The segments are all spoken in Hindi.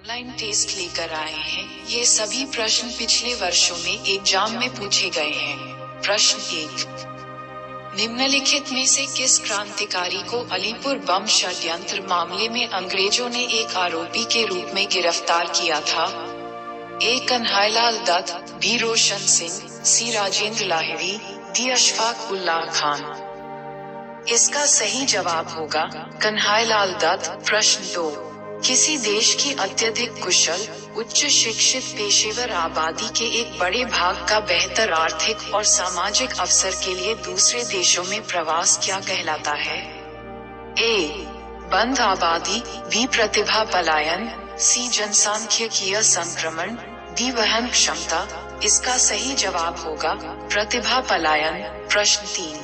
ऑनलाइन टेस्ट लेकर आए हैं। ये सभी प्रश्न पिछले वर्षों में एग्जाम में पूछे गए हैं। प्रश्न 1, निम्नलिखित में से किस क्रांतिकारी को अलीपुर बम षड्यंत्र मामले में अंग्रेजों ने एक आरोपी के रूप में गिरफ्तार किया था? ए. कन्हैयालाल दत्त, बी. रोशन सिंह, सी. राजेंद्र लाहिड़ी, डी. अशफाक उल्लाह खान। इसका सही जवाब होगा कन्हैयालाल दत्त। प्रश्न 2, किसी देश की अत्यधिक कुशल, उच्च शिक्षित पेशेवर आबादी के एक बड़े भाग का बेहतर आर्थिक और सामाजिक अवसर के लिए दूसरे देशों में प्रवास क्या कहलाता है? ए. बंद आबादी, बी. प्रतिभा पलायन, सी. जनसांख्यिकीय संक्रमण, डी. वहन क्षमता। इसका सही जवाब होगा प्रतिभा पलायन। प्रश्न 3,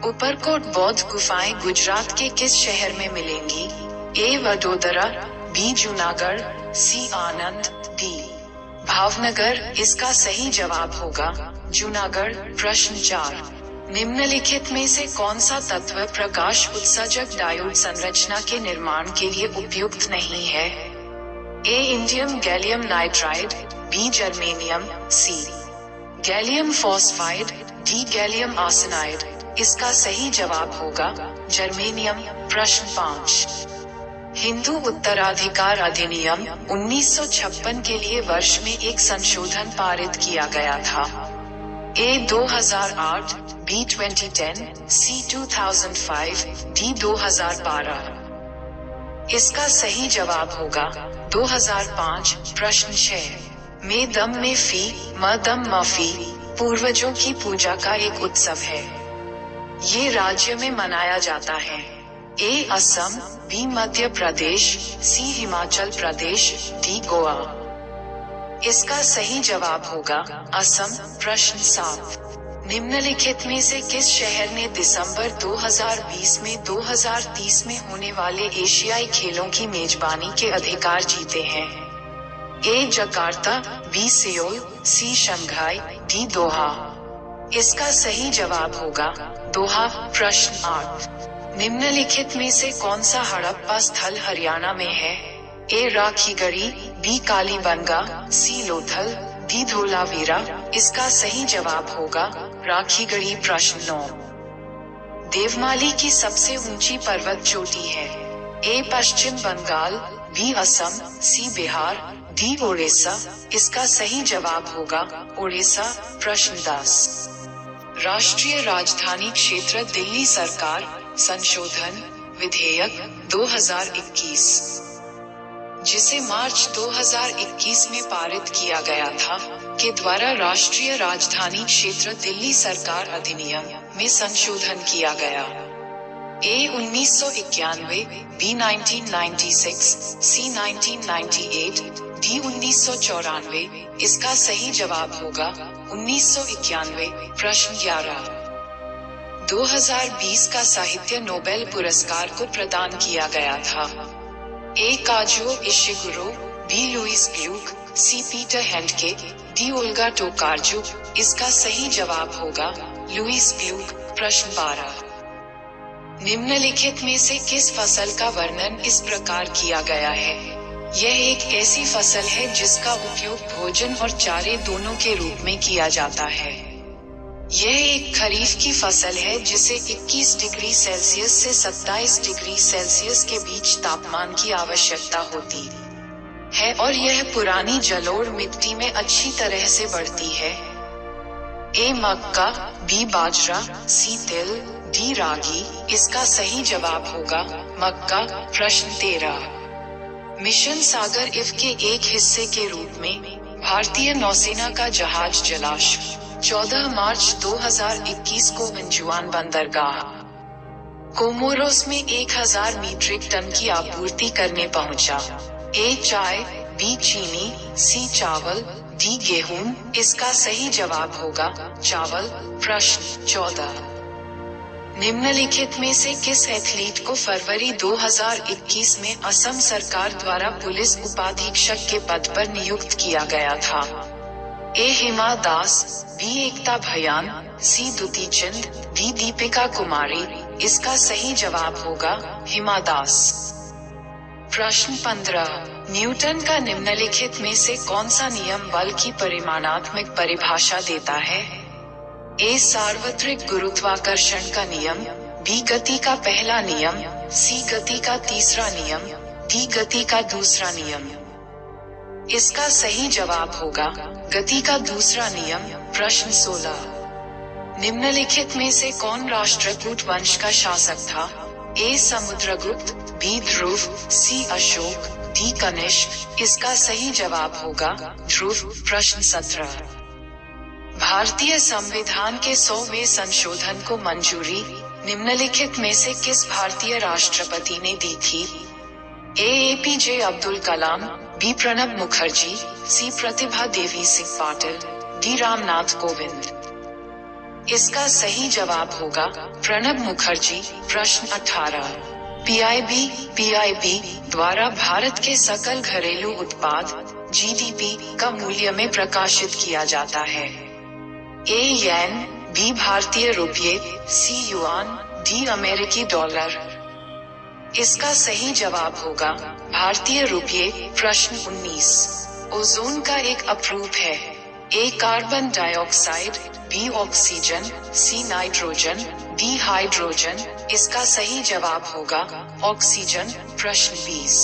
ऊपरकोट बौद्ध गुफाएं गुजरात के किस शहर में मिलेंगी? ए. वडोदरा, बी. जूनागढ़, सी. आनंद, डी. भावनगर। इसका सही जवाब होगा जूनागढ़। प्रश्न 4, निम्नलिखित में से कौन सा तत्व प्रकाश उत्सर्जक डायोड संरचना के निर्माण के लिए उपयुक्त नहीं है? A. Indium gallium nitride, B. Germanium, C. Gallium phosphide, D. Gallium arsenide. इसका सही जवाब होगा जर्मेनियम। प्रश्न 5, हिंदू उत्तराधिकार अधिनियम 1956 के लिए वर्ष में एक संशोधन पारित किया गया था? ए. 2008, बी. 2010, सी. 2005, डी. 2012। इसका सही जवाब होगा 2005। प्रश्न 6, में दम में फी, म दम मफी पूर्वजों की पूजा का एक उत्सव है। ये राज्य में मनाया जाता है? ए. असम, बी. मध्य प्रदेश, सी. हिमाचल प्रदेश, डी. गोवा। इसका सही जवाब होगा असम। प्रश्न 7, निम्नलिखित में से किस शहर ने दिसंबर 2020 में 2030 में होने वाले एशियाई खेलों की मेजबानी के अधिकार जीते हैं? A. Jakarta, B. Seoul, C. Shanghai, D. Doha. इसका सही जवाब होगा दोहा। प्रश्न 8, निम्नलिखित में से कौन सा हड़प्पा स्थल हरियाणा में है? ए. राखीगढ़ी, बी. कालीबंगा, सी. लोथल, डी. धोलावीरा। इसका सही जवाब होगा राखीगढ़ी। प्रश्न 9, देवमाली की सबसे ऊंची पर्वत चोटी है? ए. पश्चिम बंगाल, बी. असम, सी. बिहार, डी. ओडिशा। इसका सही जवाब होगा ओडिशा। प्रश्न 10, राष्ट्रीय राजधानी क्षेत्र दिल्ली सरकार संशोधन विधेयक 2021, जिसे मार्च 2021 में पारित किया गया था, के द्वारा राष्ट्रीय राजधानी क्षेत्र दिल्ली सरकार अधिनियम में संशोधन किया गया? ए. 1991, बी. 1996, सी. 1998, डी. 1994। इसका सही जवाब होगा 1991। प्रश्न 11, 2020 का साहित्य नोबेल पुरस्कार को प्रदान किया गया था? A. Kazuo Ishiguro, B. Louise Gluck, C. Peter Handke, D. Olga Tokarczuk. इसका सही जवाब होगा लुइस ग्लूक। प्रश्न 12, निम्नलिखित में से किस फसल का वर्णन इस प्रकार किया गया है? यह एक ऐसी फसल है जिसका उपयोग भोजन और चारे दोनों के रूप में किया जाता है। यह एक खरीफ की फसल है जिसे 21 डिग्री सेल्सियस से 27 डिग्री सेल्सियस के बीच तापमान की आवश्यकता होती है और यह पुरानी जलोढ़ मिट्टी में अच्छी तरह से बढ़ती है। ए. मक्का, बी. बाजरा, सी. तिल, डी. रागी। इसका सही जवाब होगा मक्का। प्रश्न 13, मिशन सागर इव के एक हिस्से के रूप में भारतीय नौसेना का जहाज जलाश्व 14 मार्च 2021 को अंजुआन बंदरगाह कोमोरोस में 1000 मीट्रिक टन की आपूर्ति करने पहुंचा। ए. चाय, बी. चीनी, सी. चावल, डी. गेहूं। इसका सही जवाब होगा चावल। प्रश्न 14, निम्नलिखित में से किस एथलीट को फरवरी 2021 में असम सरकार द्वारा पुलिस उपाधीक्षक के पद पर नियुक्त किया गया था? ए. हिमा दास, बी. एकता भयान, सी. दुती चंद, डी. दीपिका कुमारी। इसका सही जवाब होगा हिमा दास। प्रश्न 15, न्यूटन का निम्नलिखित में से कौन सा नियम बल की परिमाणात्मक परिभाषा देता है? ए सार्वत्रिक गुरुत्वाकर्षण का नियम, बी गति का पहला नियम, सी गति का तीसरा नियम, डी गति का दूसरा नियम। इसका सही जवाब होगा गति का दूसरा नियम। प्रश्न 16। निम्नलिखित में से कौन राष्ट्रकूट वंश का शासक था? ए समुद्रगुप्त, बी ध्रुव, सी अशोक, डी कनिष्क। इसका सही जवाब होगा ध्रुव। प्रश्न 17। भारतीय संविधान के 100वें संशोधन को मंजूरी निम्नलिखित में से किस भारतीय राष्ट्रपति ने दी थी? ए एपीजे अब्दुल कलाम, बी प्रणब मुखर्जी, सी प्रतिभा देवी सिंह पाटिल, डी रामनाथ कोविंद। इसका सही जवाब होगा प्रणब मुखर्जी। प्रश्न 18। पीआईबी द्वारा भारत के सकल घरेलू उत्पाद जीडीपी का मूल्य में प्रकाशित किया जाता है। ए येन, बी भारतीय रुपये, सी युआन, डी अमेरिकी डॉलर। इसका सही जवाब होगा भारतीय रुपये। प्रश्न 19। ओजोन का एक अपरूप है? A carbon dioxide, B oxygen, C nitrogen, D hydrogen. इसका सही जवाब होगा ऑक्सीजन। प्रश्न 20।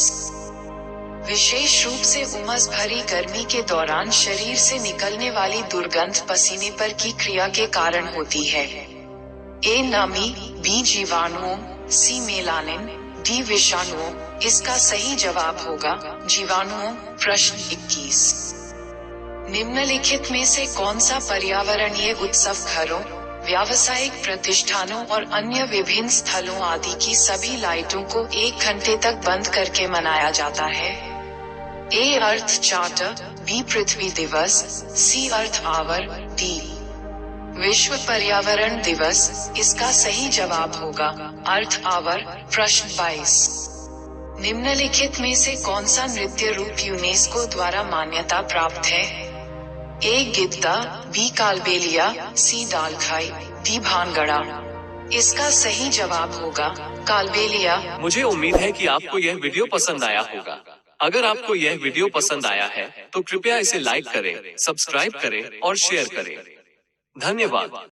विशेष रूप से उमस भरी गर्मी के दौरान शरीर से निकलने वाली दुर्गंध पसीने पर की क्रिया के कारण होती है। ए नमी, बी जीवाणुओं, सी मेलानिन, डी विषाणुओं। इसका सही जवाब होगा जीवाणुओं। प्रश्न 21। निम्नलिखित में से कौन सा पर्यावरणीय उत्सव घरों, व्यावसायिक प्रतिष्ठानों और अन्य विभिन्न स्थलों आदि की सभी लाइटों को 1 घंटे तक बंद करके मनाया जाता है? ए अर्थ चार्टर, बी पृथ्वी दिवस, सी अर्थ आवर, डी विश्व पर्यावरण दिवस। इसका सही जवाब होगा अर्थ आवर। प्रश्न 22। निम्नलिखित में से कौन सा नृत्य रूप यूनेस्को द्वारा मान्यता प्राप्त है? ए गिद्दा, बी कालबेलिया, सी डालखाई, डी भांगड़ा। इसका सही जवाब होगा कालबेलिया। मुझे उम्मीद है कि आपको यह वीडियो पसंद आया होगा। अगर आपको यह वीडियो पसंद आया है तो कृपया इसे लाइक करें, सब्सक्राइब करें और शेयर करें। धन्यवाद।